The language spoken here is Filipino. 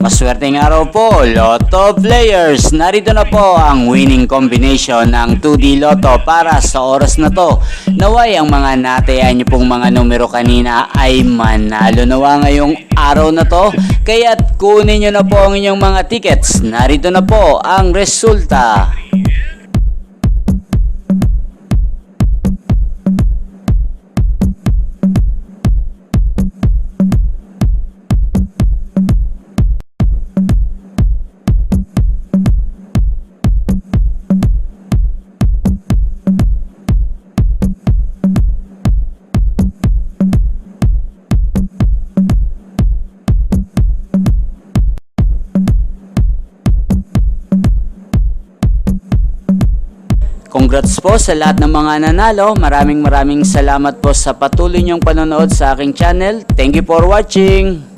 Maswerteng araw po, Lotto players! Narito na po ang winning combination ng 2D Lotto para sa oras na to. Naway ang mga natayaan niyo pong mga numero kanina ay manalo nawa ngayong araw na to. Kaya't kunin niyo na po ang inyong mga tickets. Narito na po ang resulta. Congrats po sa lahat ng mga nanalo. Maraming salamat po sa patuloy niyong panonood sa aking channel. Thank you for watching.